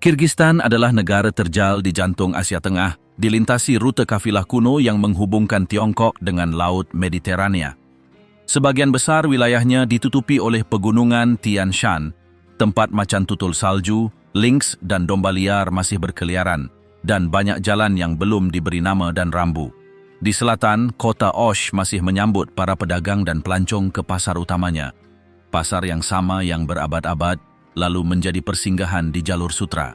Kirgistan adalah negara terjal di jantung Asia Tengah, dilintasi rute kafilah kuno yang menghubungkan Tiongkok dengan Laut Mediterania. Sebagian besar wilayahnya ditutupi oleh pegunungan Tian Shan, tempat macan tutul salju, lynx dan domba liar masih berkeliaran, dan banyak jalan yang belum diberi nama dan rambu. Di selatan, kota Osh masih menyambut para pedagang dan pelancong ke pasar utamanya. Pasar yang sama yang berabad-abad, lalu menjadi persinggahan di jalur sutra.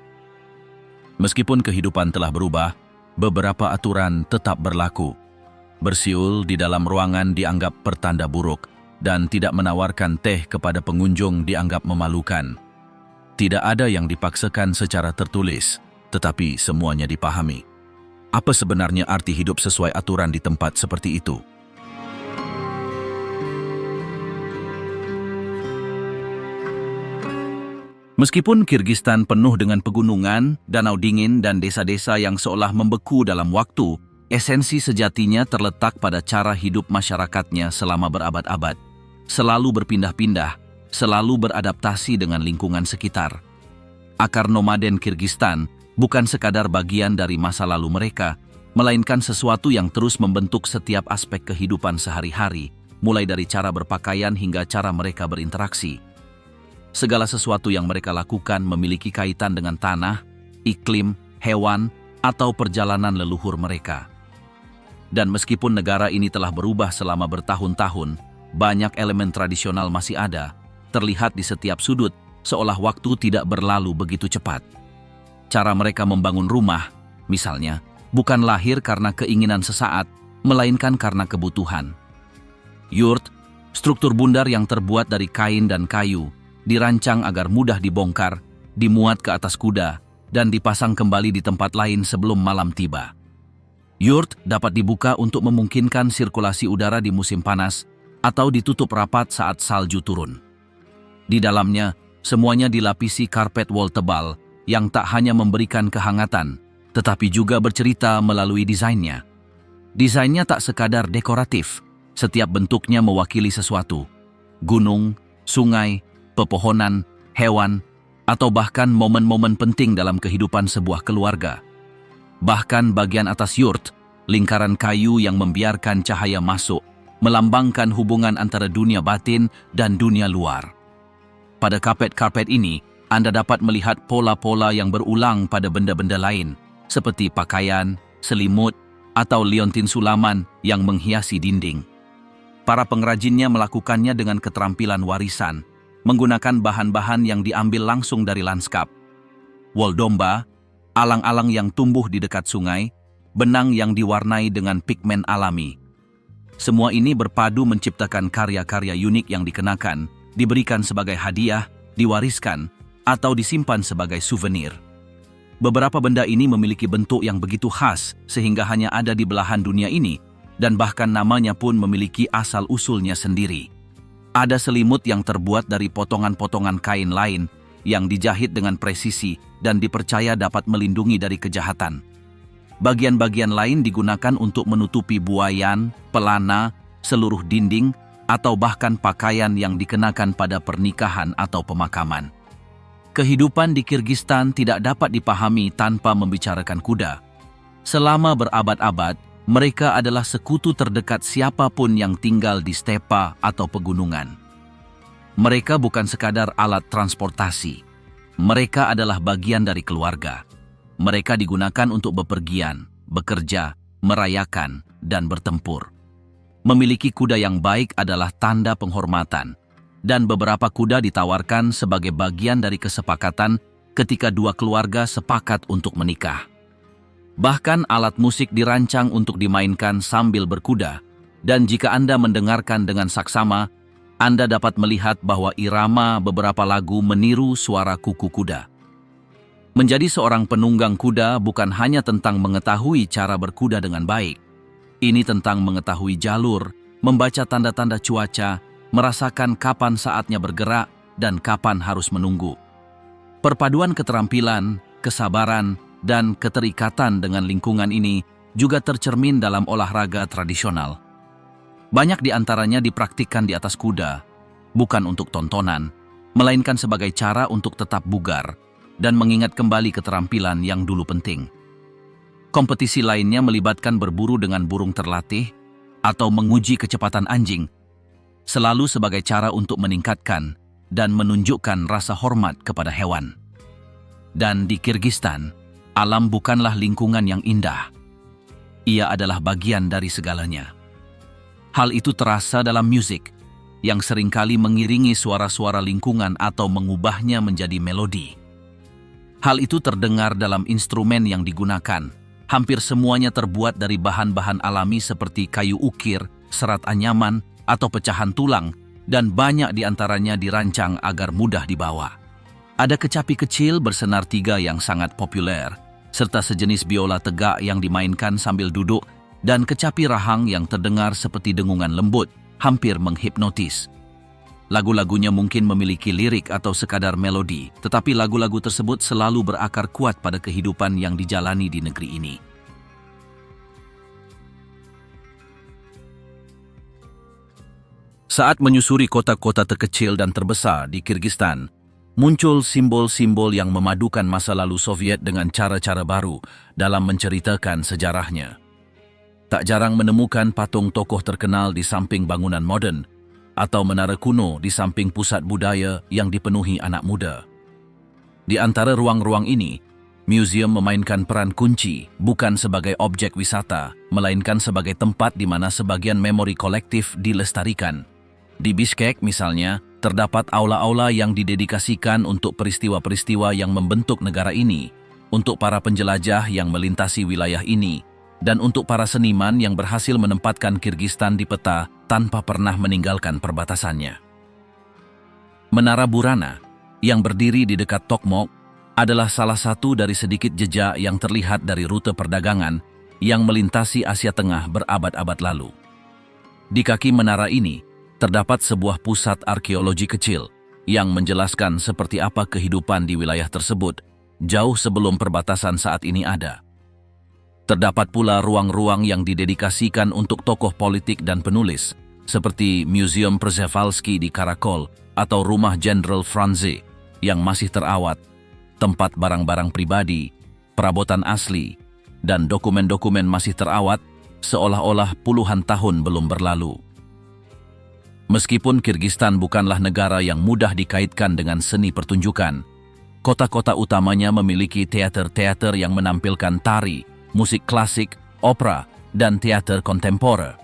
Meskipun kehidupan telah berubah, beberapa aturan tetap berlaku. Bersiul di dalam ruangan dianggap pertanda buruk, dan tidak menawarkan teh kepada pengunjung dianggap memalukan. Tidak ada yang dipaksakan secara tertulis, tetapi semuanya dipahami. Apa sebenarnya arti hidup sesuai aturan di tempat seperti itu? Meskipun Kirgistan penuh dengan pegunungan, danau dingin, dan desa-desa yang seolah membeku dalam waktu, esensi sejatinya terletak pada cara hidup masyarakatnya selama berabad-abad. Selalu berpindah-pindah, selalu beradaptasi dengan lingkungan sekitar. Akar nomaden Kirgistan bukan sekadar bagian dari masa lalu mereka, melainkan sesuatu yang terus membentuk setiap aspek kehidupan sehari-hari, mulai dari cara berpakaian hingga cara mereka berinteraksi. Segala sesuatu yang mereka lakukan memiliki kaitan dengan tanah, iklim, hewan, atau perjalanan leluhur mereka. Dan meskipun negara ini telah berubah selama bertahun-tahun, banyak elemen tradisional masih ada, terlihat di setiap sudut, seolah waktu tidak berlalu begitu cepat. Cara mereka membangun rumah, misalnya, bukan lahir karena keinginan sesaat, melainkan karena kebutuhan. Yurt, struktur bundar yang terbuat dari kain dan kayu, dirancang agar mudah dibongkar, dimuat ke atas kuda, dan dipasang kembali di tempat lain sebelum malam tiba. Yurt dapat dibuka untuk memungkinkan sirkulasi udara di musim panas atau ditutup rapat saat salju turun. Di dalamnya, semuanya dilapisi karpet wol tebal yang tak hanya memberikan kehangatan, tetapi juga bercerita melalui desainnya. Desainnya tak sekadar dekoratif, setiap bentuknya mewakili sesuatu. Gunung, sungai, pepohonan, hewan, atau bahkan momen-momen penting dalam kehidupan sebuah keluarga. Bahkan bagian atas yurt, lingkaran kayu yang membiarkan cahaya masuk, melambangkan hubungan antara dunia batin dan dunia luar. Pada karpet-karpet ini, Anda dapat melihat pola-pola yang berulang pada benda-benda lain, seperti pakaian, selimut, atau liontin sulaman yang menghiasi dinding. Para pengrajinnya melakukannya dengan keterampilan warisan, menggunakan bahan-bahan yang diambil langsung dari lanskap. Wol domba, alang-alang yang tumbuh di dekat sungai, benang yang diwarnai dengan pigmen alami. Semua ini berpadu menciptakan karya-karya unik yang dikenakan, diberikan sebagai hadiah, diwariskan, atau disimpan sebagai souvenir. Beberapa benda ini memiliki bentuk yang begitu khas sehingga hanya ada di belahan dunia ini, dan bahkan namanya pun memiliki asal-usulnya sendiri. Ada selimut yang terbuat dari potongan-potongan kain lain yang dijahit dengan presisi dan dipercaya dapat melindungi dari kejahatan. Bagian-bagian lain digunakan untuk menutupi buayan, pelana, seluruh dinding, atau bahkan pakaian yang dikenakan pada pernikahan atau pemakaman. Kehidupan di Kirgistan tidak dapat dipahami tanpa membicarakan kuda. Selama berabad-abad, mereka adalah sekutu terdekat siapapun yang tinggal di stepa atau pegunungan. Mereka bukan sekadar alat transportasi. Mereka adalah bagian dari keluarga. Mereka digunakan untuk bepergian, bekerja, merayakan, dan bertempur. Memiliki kuda yang baik adalah tanda penghormatan, dan beberapa kuda ditawarkan sebagai bagian dari kesepakatan ketika dua keluarga sepakat untuk menikah. Bahkan alat musik dirancang untuk dimainkan sambil berkuda, dan jika Anda mendengarkan dengan saksama, Anda dapat melihat bahwa irama beberapa lagu meniru suara kuku kuda. Menjadi seorang penunggang kuda bukan hanya tentang mengetahui cara berkuda dengan baik. Ini tentang mengetahui jalur, membaca tanda-tanda cuaca, merasakan kapan saatnya bergerak dan kapan harus menunggu. Perpaduan keterampilan, kesabaran, dan keterikatan dengan lingkungan ini juga tercermin dalam olahraga tradisional. Banyak di antaranya dipraktikkan di atas kuda, bukan untuk tontonan, melainkan sebagai cara untuk tetap bugar, dan mengingat kembali keterampilan yang dulu penting. Kompetisi lainnya melibatkan berburu dengan burung terlatih atau menguji kecepatan anjing, selalu sebagai cara untuk meningkatkan dan menunjukkan rasa hormat kepada hewan. Dan di Kyrgyzstan, alam bukanlah lingkungan yang indah. Ia adalah bagian dari segalanya. Hal itu terasa dalam musik, yang seringkali mengiringi suara-suara lingkungan atau mengubahnya menjadi melodi. Hal itu terdengar dalam instrumen yang digunakan. Hampir semuanya terbuat dari bahan-bahan alami seperti kayu ukir, serat anyaman, atau pecahan tulang, dan banyak di antaranya dirancang agar mudah dibawa. Ada kecapi kecil bersenar tiga yang sangat populer, serta sejenis biola tegak yang dimainkan sambil duduk, dan kecapi rahang yang terdengar seperti dengungan lembut, hampir menghipnotis. Lagu-lagunya mungkin memiliki lirik atau sekadar melodi, tetapi lagu-lagu tersebut selalu berakar kuat pada kehidupan yang dijalani di negeri ini. Saat menyusuri kota-kota terkecil dan terbesar di Kyrgyzstan, muncul simbol-simbol yang memadukan masa lalu Soviet dengan cara-cara baru dalam menceritakan sejarahnya. Tak jarang menemukan patung tokoh terkenal di samping bangunan moden atau menara kuno di samping pusat budaya yang dipenuhi anak muda. Di antara ruang-ruang ini, museum memainkan peran kunci bukan sebagai objek wisata, melainkan sebagai tempat di mana sebagian memori kolektif dilestarikan. Di Bishkek misalnya, terdapat aula-aula yang didedikasikan untuk peristiwa-peristiwa yang membentuk negara ini, untuk para penjelajah yang melintasi wilayah ini, dan untuk para seniman yang berhasil menempatkan Kyrgyzstan di peta tanpa pernah meninggalkan perbatasannya. Menara Burana, yang berdiri di dekat Tokmok, adalah salah satu dari sedikit jejak yang terlihat dari rute perdagangan yang melintasi Asia Tengah berabad-abad lalu. Di kaki menara ini, terdapat sebuah pusat arkeologi kecil yang menjelaskan seperti apa kehidupan di wilayah tersebut jauh sebelum perbatasan saat ini ada. Terdapat pula ruang-ruang yang didedikasikan untuk tokoh politik dan penulis, seperti Museum Przewalski di Karakol atau Rumah Jenderal Franze yang masih terawat, tempat barang-barang pribadi, perabotan asli, dan dokumen-dokumen masih terawat seolah-olah puluhan tahun belum berlalu. Meskipun Kyrgyzstan bukanlah negara yang mudah dikaitkan dengan seni pertunjukan, kota-kota utamanya memiliki teater-teater yang menampilkan tari, musik klasik, opera, dan teater kontemporer.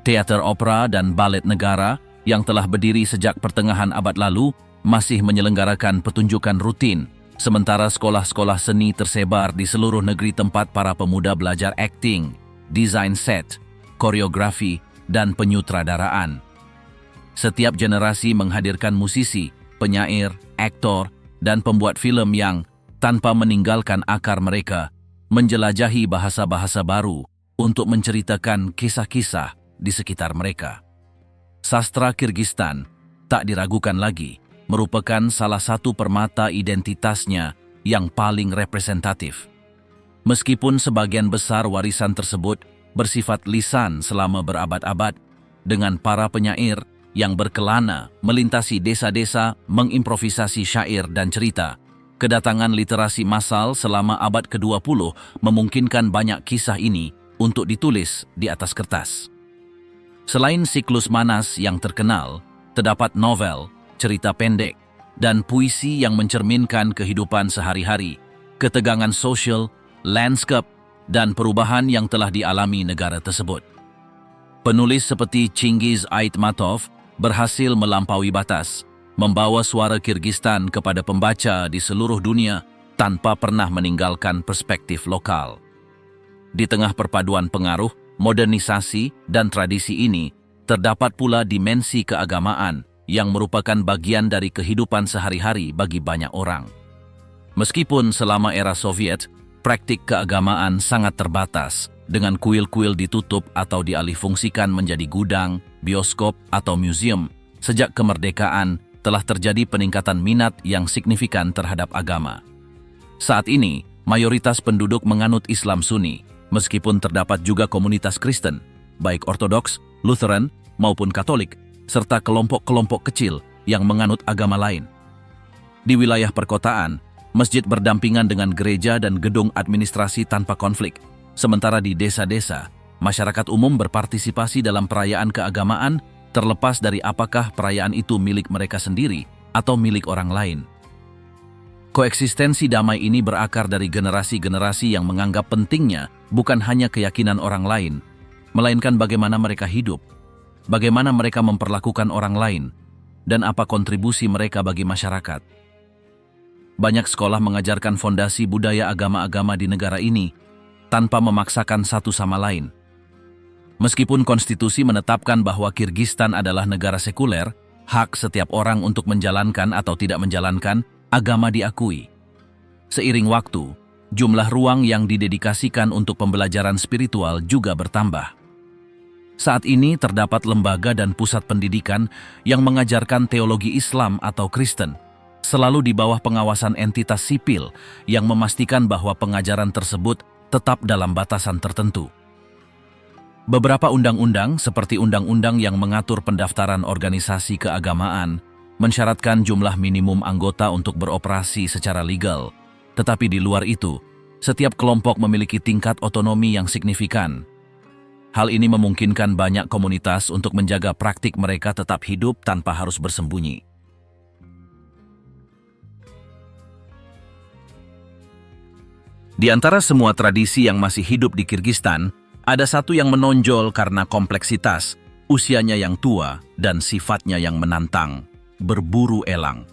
Teater opera dan balet negara yang telah berdiri sejak pertengahan abad lalu masih menyelenggarakan pertunjukan rutin, sementara sekolah-sekolah seni tersebar di seluruh negeri tempat para pemuda belajar akting, desain set, koreografi, dan penyutradaraan. Setiap generasi menghadirkan musisi, penyair, aktor, dan pembuat film yang, tanpa meninggalkan akar mereka, menjelajahi bahasa-bahasa baru untuk menceritakan kisah-kisah di sekitar mereka. Sastra Kyrgyzstan, tak diragukan lagi, merupakan salah satu permata identitasnya yang paling representatif. Meskipun sebagian besar warisan tersebut bersifat lisan selama berabad-abad, dengan para penyair yang berkelana melintasi desa-desa mengimprovisasi syair dan cerita, kedatangan literasi massal selama abad ke-20 memungkinkan banyak kisah ini untuk ditulis di atas kertas. Selain siklus Manas yang terkenal, terdapat novel, cerita pendek, dan puisi yang mencerminkan kehidupan sehari-hari, ketegangan sosial, landscape, dan perubahan yang telah dialami negara tersebut. Penulis seperti Chingiz Aitmatov berhasil melampaui batas, membawa suara Kyrgyzstan kepada pembaca di seluruh dunia tanpa pernah meninggalkan perspektif lokal. Di tengah perpaduan pengaruh, modernisasi, dan tradisi ini, terdapat pula dimensi keagamaan yang merupakan bagian dari kehidupan sehari-hari bagi banyak orang. Meskipun selama era Soviet, praktik keagamaan sangat terbatas, dengan kuil-kuil ditutup atau dialihfungsikan menjadi gudang, bioskop, atau museum, sejak kemerdekaan telah terjadi peningkatan minat yang signifikan terhadap agama. Saat ini, mayoritas penduduk menganut Islam Sunni, meskipun terdapat juga komunitas Kristen, baik Ortodoks, Lutheran, maupun Katolik, serta kelompok-kelompok kecil yang menganut agama lain. Di wilayah perkotaan, Masjid berdampingan dengan gereja dan gedung administrasi tanpa konflik. Sementara di desa-desa, masyarakat umum berpartisipasi dalam perayaan keagamaan terlepas dari apakah perayaan itu milik mereka sendiri atau milik orang lain. Koeksistensi damai ini berakar dari generasi-generasi yang menganggap pentingnya bukan hanya keyakinan orang lain, melainkan bagaimana mereka hidup, bagaimana mereka memperlakukan orang lain, dan apa kontribusi mereka bagi masyarakat. Banyak sekolah mengajarkan fondasi budaya agama-agama di negara ini tanpa memaksakan satu sama lain. Meskipun konstitusi menetapkan bahwa Kirgistan adalah negara sekuler, hak setiap orang untuk menjalankan atau tidak menjalankan agama diakui. Seiring waktu, jumlah ruang yang didedikasikan untuk pembelajaran spiritual juga bertambah. Saat ini terdapat lembaga dan pusat pendidikan yang mengajarkan teologi Islam atau Kristen, selalu di bawah pengawasan entitas sipil yang memastikan bahwa pengajaran tersebut tetap dalam batasan tertentu. Beberapa undang-undang seperti undang-undang yang mengatur pendaftaran organisasi keagamaan mensyaratkan jumlah minimum anggota untuk beroperasi secara legal. Tetapi di luar itu, setiap kelompok memiliki tingkat otonomi yang signifikan. Hal ini memungkinkan banyak komunitas untuk menjaga praktik mereka tetap hidup tanpa harus bersembunyi. Di antara semua tradisi yang masih hidup di Kirgistan, ada satu yang menonjol karena kompleksitas, usianya yang tua, dan sifatnya yang menantang, berburu elang.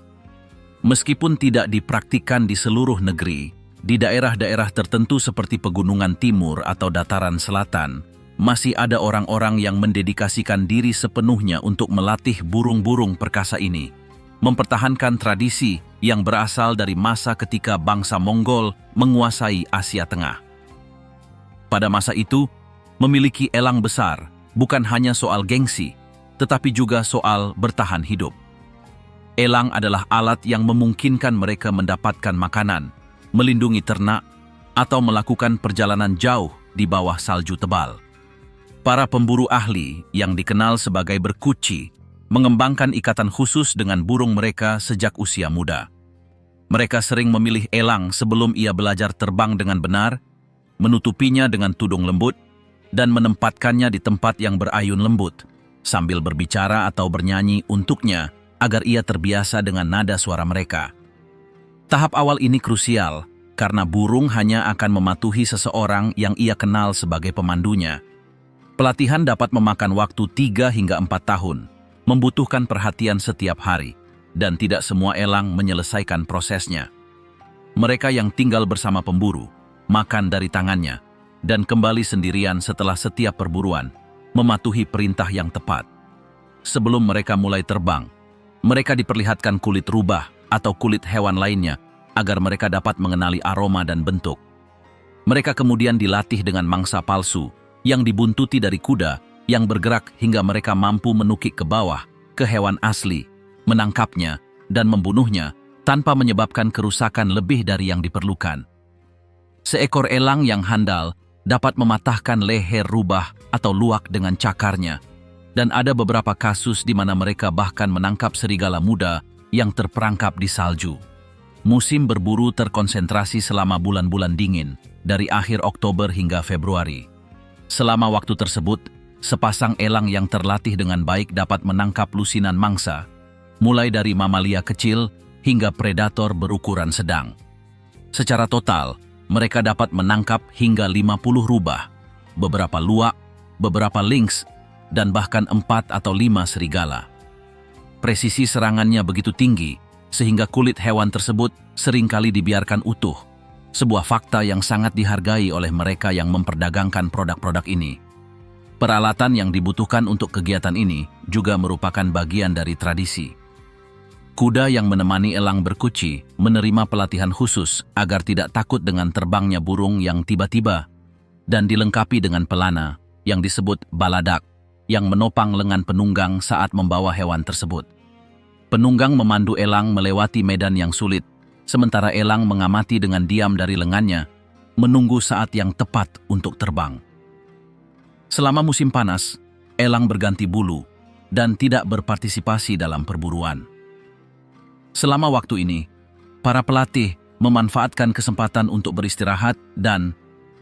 Meskipun tidak dipraktikkan di seluruh negeri, di daerah-daerah tertentu seperti pegunungan timur atau dataran selatan, masih ada orang-orang yang mendedikasikan diri sepenuhnya untuk melatih burung-burung perkasa ini, mempertahankan tradisi yang berasal dari masa ketika bangsa Mongol menguasai Asia Tengah. Pada masa itu, memiliki elang besar bukan hanya soal gengsi, tetapi juga soal bertahan hidup. Elang adalah alat yang memungkinkan mereka mendapatkan makanan, melindungi ternak, atau melakukan perjalanan jauh di bawah salju tebal. Para pemburu ahli yang dikenal sebagai berkuci mengembangkan ikatan khusus dengan burung mereka sejak usia muda. Mereka sering memilih elang sebelum ia belajar terbang dengan benar, menutupinya dengan tudung lembut, dan menempatkannya di tempat yang berayun lembut, sambil berbicara atau bernyanyi untuknya agar ia terbiasa dengan nada suara mereka. Tahap awal ini krusial karena burung hanya akan mematuhi seseorang yang ia kenal sebagai pemandunya. Pelatihan dapat memakan waktu 3 hingga 4 tahun, membutuhkan perhatian setiap hari, dan tidak semua elang menyelesaikan prosesnya. Mereka yang tinggal bersama pemburu, makan dari tangannya, dan kembali sendirian setelah setiap perburuan, mematuhi perintah yang tepat. Sebelum mereka mulai terbang, mereka diperlihatkan kulit rubah atau kulit hewan lainnya agar mereka dapat mengenali aroma dan bentuk. Mereka kemudian dilatih dengan mangsa palsu yang dibuntuti dari kuda yang bergerak hingga mereka mampu menukik ke bawah ke hewan asli, menangkapnya, dan membunuhnya tanpa menyebabkan kerusakan lebih dari yang diperlukan. Seekor elang yang handal dapat mematahkan leher rubah atau luwak dengan cakarnya, dan ada beberapa kasus di mana mereka bahkan menangkap serigala muda yang terperangkap di salju. Musim berburu terkonsentrasi selama bulan-bulan dingin, dari akhir Oktober hingga Februari. Selama waktu tersebut, sepasang elang yang terlatih dengan baik dapat menangkap lusinan mangsa, mulai dari mamalia kecil hingga predator berukuran sedang. Secara total, mereka dapat menangkap hingga 50 rubah, beberapa luwak, beberapa lynx, dan bahkan 4 atau 5 serigala. Presisi serangannya begitu tinggi, sehingga kulit hewan tersebut seringkali dibiarkan utuh, sebuah fakta yang sangat dihargai oleh mereka yang memperdagangkan produk-produk ini. Peralatan yang dibutuhkan untuk kegiatan ini juga merupakan bagian dari tradisi. Kuda yang menemani elang berkuci menerima pelatihan khusus agar tidak takut dengan terbangnya burung yang tiba-tiba, dan dilengkapi dengan pelana yang disebut baladak yang menopang lengan penunggang saat membawa hewan tersebut. Penunggang memandu elang melewati medan yang sulit, sementara elang mengamati dengan diam dari lengannya, menunggu saat yang tepat untuk terbang. Selama musim panas, elang berganti bulu dan tidak berpartisipasi dalam perburuan. Selama waktu ini, para pelatih memanfaatkan kesempatan untuk beristirahat dan,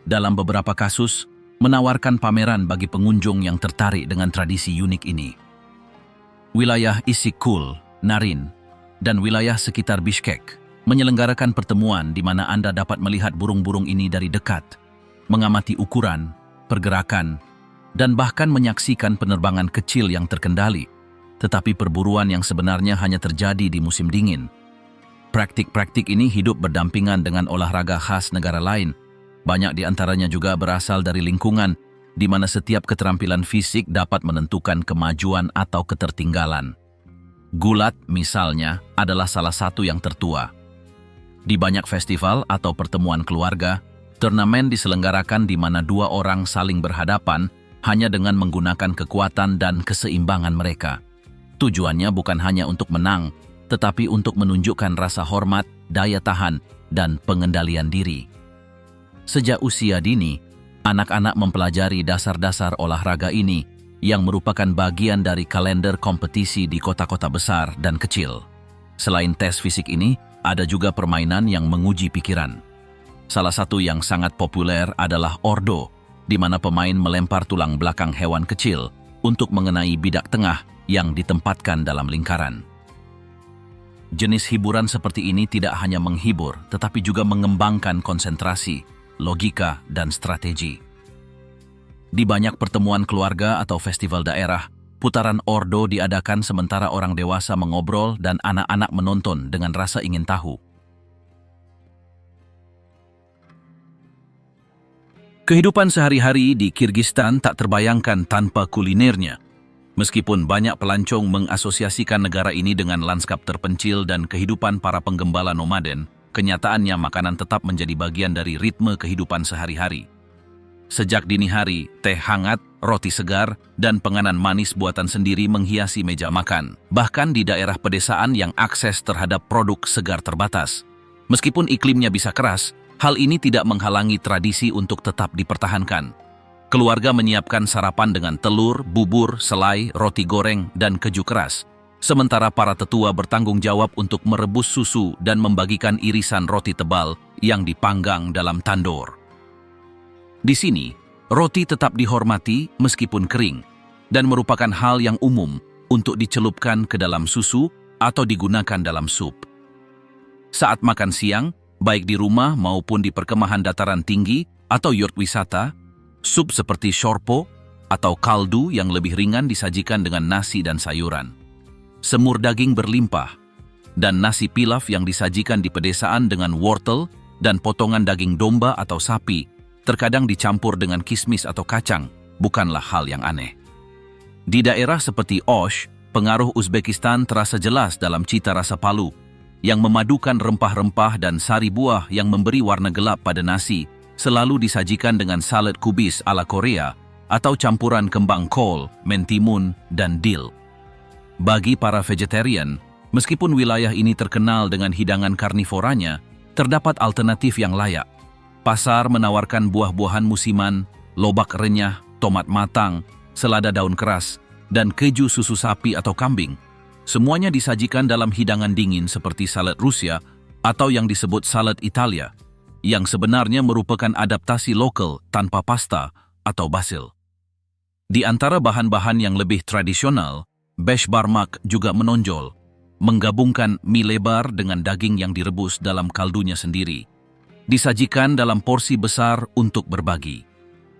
dalam beberapa kasus, menawarkan pameran bagi pengunjung yang tertarik dengan tradisi unik ini. Wilayah Isyk-Kul, Narin, dan wilayah sekitar Bishkek menyelenggarakan pertemuan di mana Anda dapat melihat burung-burung ini dari dekat, mengamati ukuran, pergerakan, dan bahkan menyaksikan penerbangan kecil yang terkendali, tetapi perburuan yang sebenarnya hanya terjadi di musim dingin. Praktik-praktik ini hidup berdampingan dengan olahraga khas negara lain. Banyak di antaranya juga berasal dari lingkungan di mana setiap keterampilan fisik dapat menentukan kemajuan atau ketertinggalan. Gulat, misalnya, adalah salah satu yang tertua. Di banyak festival atau pertemuan keluarga, turnamen diselenggarakan di mana dua orang saling berhadapan hanya dengan menggunakan kekuatan dan keseimbangan mereka. Tujuannya bukan hanya untuk menang, tetapi untuk menunjukkan rasa hormat, daya tahan, dan pengendalian diri. Sejak usia dini, anak-anak mempelajari dasar-dasar olahraga ini yang merupakan bagian dari kalender kompetisi di kota-kota besar dan kecil. Selain tes fisik ini, ada juga permainan yang menguji pikiran. Salah satu yang sangat populer adalah ordo, di mana pemain melempar tulang belakang hewan kecil untuk mengenai bidak tengah yang ditempatkan dalam lingkaran. Jenis hiburan seperti ini tidak hanya menghibur, tetapi juga mengembangkan konsentrasi, logika, dan strategi. Di banyak pertemuan keluarga atau festival daerah, putaran ordo diadakan sementara orang dewasa mengobrol dan anak-anak menonton dengan rasa ingin tahu. Kehidupan sehari-hari di Kyrgyzstan tak terbayangkan tanpa kulinernya. Meskipun banyak pelancong mengasosiasikan negara ini dengan lanskap terpencil dan kehidupan para penggembala nomaden, kenyataannya makanan tetap menjadi bagian dari ritme kehidupan sehari-hari. Sejak dini hari, teh hangat, roti segar, dan penganan manis buatan sendiri menghiasi meja makan, bahkan di daerah pedesaan yang akses terhadap produk segar terbatas. Meskipun iklimnya bisa keras, hal ini tidak menghalangi tradisi untuk tetap dipertahankan. Keluarga menyiapkan sarapan dengan telur, bubur, selai, roti goreng, dan keju keras. Sementara para tetua bertanggung jawab untuk merebus susu dan membagikan irisan roti tebal yang dipanggang dalam tandoor. Di sini, roti tetap dihormati meskipun kering, dan merupakan hal yang umum untuk dicelupkan ke dalam susu atau digunakan dalam sup. Saat makan siang, baik di rumah maupun di perkemahan dataran tinggi atau yurt wisata, sup seperti shorpo atau kaldu yang lebih ringan disajikan dengan nasi dan sayuran. Semur daging berlimpah, dan nasi pilaf yang disajikan di pedesaan dengan wortel dan potongan daging domba atau sapi, terkadang dicampur dengan kismis atau kacang, bukanlah hal yang aneh. Di daerah seperti Osh, pengaruh Uzbekistan terasa jelas dalam cita rasa palu, yang memadukan rempah-rempah dan sari buah yang memberi warna gelap pada nasi, selalu disajikan dengan salad kubis ala Korea, atau campuran kembang kol, mentimun, dan dill. Bagi para vegetarian, meskipun wilayah ini terkenal dengan hidangan karnivoranya, terdapat alternatif yang layak. Pasar menawarkan buah-buahan musiman, lobak renyah, tomat matang, selada daun keras, dan keju susu sapi atau kambing. Semuanya disajikan dalam hidangan dingin seperti salad Rusia atau yang disebut salad Italia, yang sebenarnya merupakan adaptasi lokal tanpa pasta atau basil. Di antara bahan-bahan yang lebih tradisional, beshbarmak juga menonjol, menggabungkan mie lebar dengan daging yang direbus dalam kaldunya sendiri. Disajikan dalam porsi besar untuk berbagi.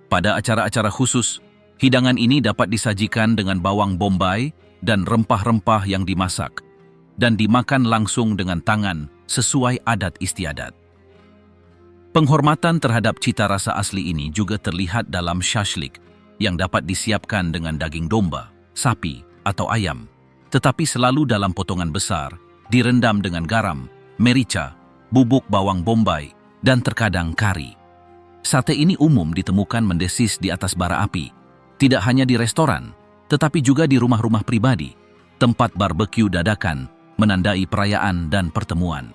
Pada acara-acara khusus, hidangan ini dapat disajikan dengan bawang bombay dan rempah-rempah yang dimasak, dan dimakan langsung dengan tangan sesuai adat istiadat. Penghormatan terhadap cita rasa asli ini juga terlihat dalam shashlik, yang dapat disiapkan dengan daging domba, sapi, atau ayam, tetapi selalu dalam potongan besar, direndam dengan garam, merica, bubuk bawang bombay, dan terkadang kari. Sate ini umum ditemukan mendesis di atas bara api, tidak hanya di restoran, tetapi juga di rumah-rumah pribadi, tempat barbeque dadakan, menandai perayaan dan pertemuan.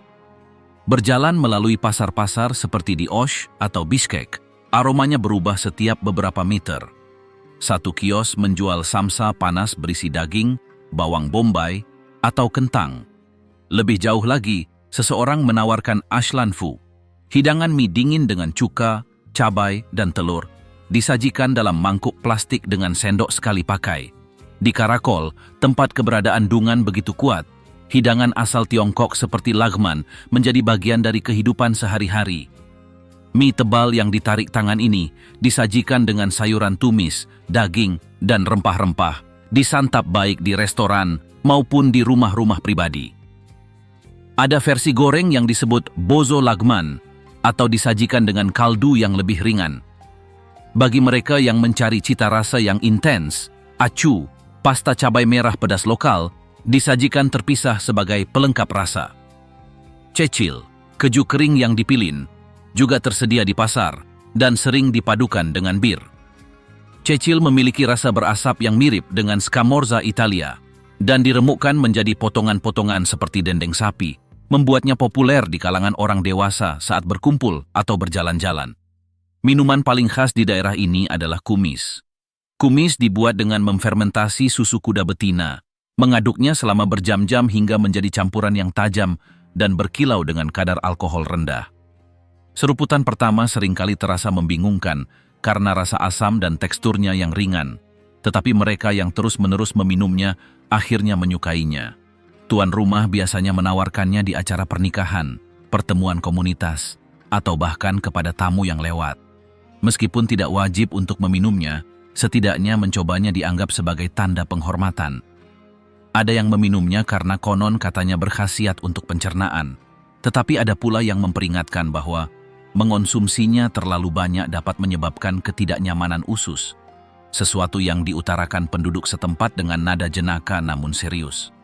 Berjalan melalui pasar-pasar seperti di Osh atau Bishkek, aromanya berubah setiap beberapa meter. Satu kios menjual samsa panas berisi daging, bawang bombay, atau kentang. Lebih jauh lagi, seseorang menawarkan ashlanfu, hidangan mie dingin dengan cuka, cabai, dan telur, disajikan dalam mangkuk plastik dengan sendok sekali pakai. Di Karakol, tempat keberadaan Dungan begitu kuat, hidangan asal Tiongkok seperti lagman menjadi bagian dari kehidupan sehari-hari. Mie tebal yang ditarik tangan ini disajikan dengan sayuran tumis, daging, dan rempah-rempah, disantap baik di restoran maupun di rumah-rumah pribadi. Ada versi goreng yang disebut bozo lagman, atau disajikan dengan kaldu yang lebih ringan. Bagi mereka yang mencari cita rasa yang intens, acu, pasta cabai merah pedas lokal, disajikan terpisah sebagai pelengkap rasa. Cecil, keju kering yang dipilin, juga tersedia di pasar dan sering dipadukan dengan bir. Cecil memiliki rasa berasap yang mirip dengan scamorza Italia dan diremukkan menjadi potongan-potongan seperti dendeng sapi, membuatnya populer di kalangan orang dewasa saat berkumpul atau berjalan-jalan. Minuman paling khas di daerah ini adalah kumis. Kumis dibuat dengan memfermentasi susu kuda betina, mengaduknya selama berjam-jam hingga menjadi campuran yang tajam dan berkilau dengan kadar alkohol rendah. Seruputan pertama seringkali terasa membingungkan karena rasa asam dan teksturnya yang ringan, tetapi mereka yang terus-menerus meminumnya akhirnya menyukainya. Tuan rumah biasanya menawarkannya di acara pernikahan, pertemuan komunitas, atau bahkan kepada tamu yang lewat. Meskipun tidak wajib untuk meminumnya, setidaknya mencobanya dianggap sebagai tanda penghormatan. Ada yang meminumnya karena konon katanya berkhasiat untuk pencernaan, tetapi ada pula yang memperingatkan bahwa mengonsumsinya terlalu banyak dapat menyebabkan ketidaknyamanan usus, sesuatu yang diutarakan penduduk setempat dengan nada jenaka namun serius.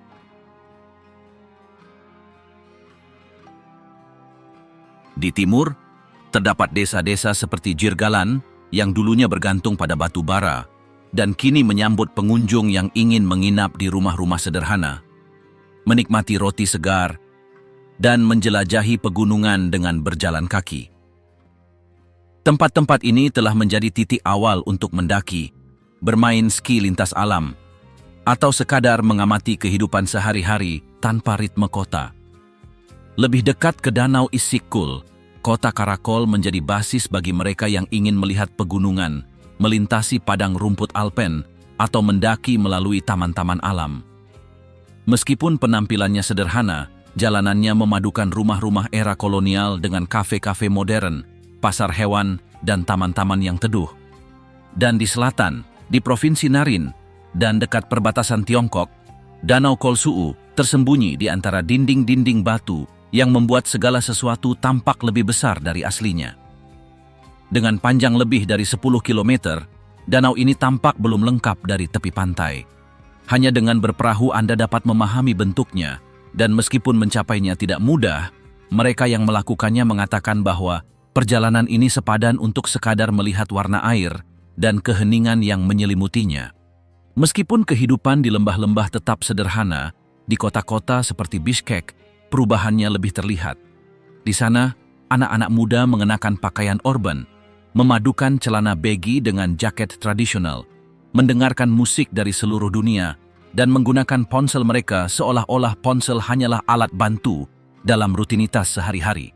Di timur, terdapat desa-desa seperti Jirgalan yang dulunya bergantung pada batu bara dan kini menyambut pengunjung yang ingin menginap di rumah-rumah sederhana, menikmati roti segar, dan menjelajahi pegunungan dengan berjalan kaki. Tempat-tempat ini telah menjadi titik awal untuk mendaki, bermain ski lintas alam, atau sekadar mengamati kehidupan sehari-hari tanpa ritme kota. Lebih dekat ke Danau Isyik-Kul, kota Karakol menjadi basis bagi mereka yang ingin melihat pegunungan, melintasi padang rumput alpen, atau mendaki melalui taman-taman alam. Meskipun penampilannya sederhana, jalanannya memadukan rumah-rumah era kolonial dengan kafe-kafe modern, pasar hewan, dan taman-taman yang teduh. Dan di selatan, di Provinsi Narin, dan dekat perbatasan Tiongkok, Danau Kolsuu tersembunyi di antara dinding-dinding batu yang membuat segala sesuatu tampak lebih besar dari aslinya. Dengan panjang lebih dari 10 km, danau ini tampak belum lengkap dari tepi pantai. Hanya dengan berperahu Anda dapat memahami bentuknya, dan meskipun mencapainya tidak mudah, mereka yang melakukannya mengatakan bahwa perjalanan ini sepadan untuk sekadar melihat warna air dan keheningan yang menyelimutinya. Meskipun kehidupan di lembah-lembah tetap sederhana, di kota-kota seperti Bishkek, perubahannya lebih terlihat. Di sana, anak-anak muda mengenakan pakaian urban, memadukan celana baggy dengan jaket tradisional, mendengarkan musik dari seluruh dunia, dan menggunakan ponsel mereka seolah-olah ponsel hanyalah alat bantu dalam rutinitas sehari-hari.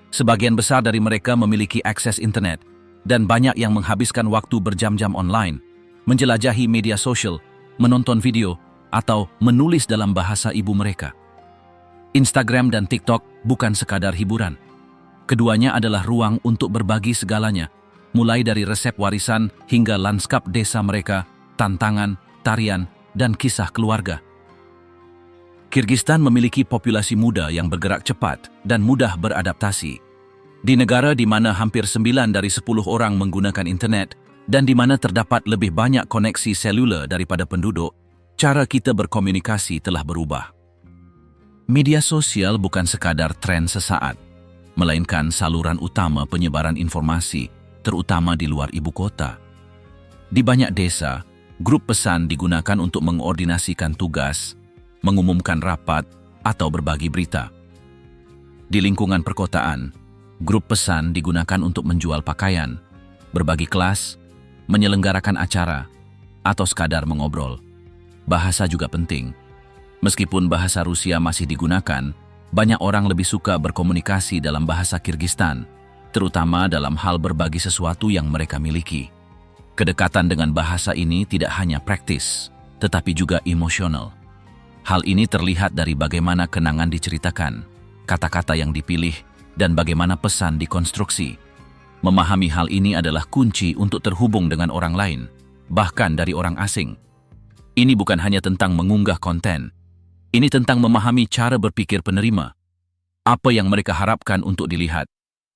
Sebagian besar dari mereka memiliki akses internet, dan banyak yang menghabiskan waktu berjam-jam online, menjelajahi media sosial, menonton video, atau menulis dalam bahasa ibu mereka. Instagram dan TikTok bukan sekadar hiburan. Keduanya adalah ruang untuk berbagi segalanya, mulai dari resep warisan hingga lanskap desa mereka, tantangan, tarian, dan kisah keluarga. Kirgistan memiliki populasi muda yang bergerak cepat dan mudah beradaptasi. Di negara di mana hampir 9 dari 10 orang menggunakan internet dan di mana terdapat lebih banyak koneksi seluler daripada penduduk, cara kita berkomunikasi telah berubah. Media sosial bukan sekadar tren sesaat, melainkan saluran utama penyebaran informasi, terutama di luar ibu kota. Di banyak desa, grup pesan digunakan untuk mengordinasikan tugas, mengumumkan rapat, atau berbagi berita. Di lingkungan perkotaan, grup pesan digunakan untuk menjual pakaian, berbagi kelas, menyelenggarakan acara, atau sekadar mengobrol. Bahasa juga penting. Meskipun bahasa Rusia masih digunakan, Banyak orang lebih suka berkomunikasi dalam bahasa Kirgistan, terutama dalam hal berbagi sesuatu yang mereka miliki. Kedekatan dengan bahasa ini tidak hanya praktis, tetapi juga emosional. Hal ini terlihat dari bagaimana kenangan diceritakan, kata-kata yang dipilih, dan bagaimana pesan dikonstruksi. Memahami hal ini adalah kunci untuk terhubung dengan orang lain, bahkan dari orang asing. Ini bukan hanya tentang mengunggah konten. Ini tentang memahami cara berpikir penerima. Apa yang mereka harapkan untuk dilihat,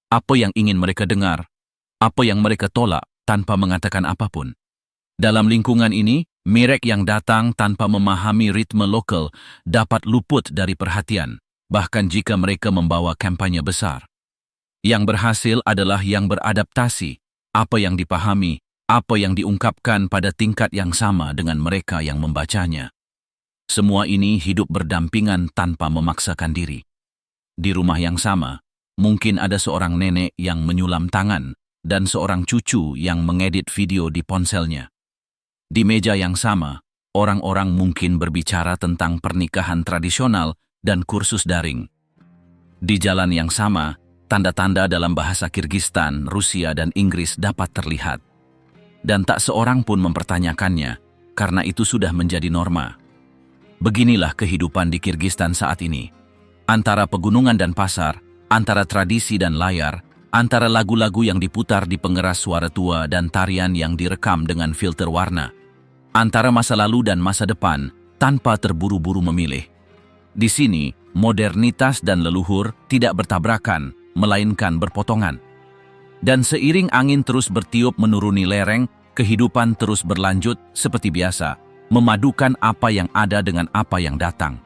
apa yang ingin mereka dengar, apa yang mereka tolak tanpa mengatakan apapun. Dalam lingkungan ini, merek yang datang tanpa memahami ritme lokal dapat luput dari perhatian, bahkan jika mereka membawa kampanye besar. Yang berhasil adalah yang beradaptasi, apa yang dipahami, apa yang diungkapkan pada tingkat yang sama dengan mereka yang membacanya. Semua ini hidup berdampingan tanpa memaksakan diri. Di rumah yang sama, mungkin ada seorang nenek yang menyulam tangan dan seorang cucu yang mengedit video di ponselnya. Di meja yang sama, orang-orang mungkin berbicara tentang pernikahan tradisional dan kursus daring. Di jalan yang sama, tanda-tanda dalam bahasa Kirgistan, Rusia, dan Inggris dapat terlihat. Dan tak seorang pun mempertanyakannya, karena itu sudah menjadi norma. Beginilah kehidupan di Kirgistan saat ini. Antara pegunungan dan pasar, antara tradisi dan layar, antara lagu-lagu yang diputar di pengeras suara tua dan tarian yang direkam dengan filter warna. Antara masa lalu dan masa depan, tanpa terburu-buru memilih. Di sini, modernitas dan leluhur tidak bertabrakan, melainkan berpotongan. Dan seiring angin terus bertiup menuruni lereng, kehidupan terus berlanjut seperti biasa, memadukan apa yang ada dengan apa yang datang.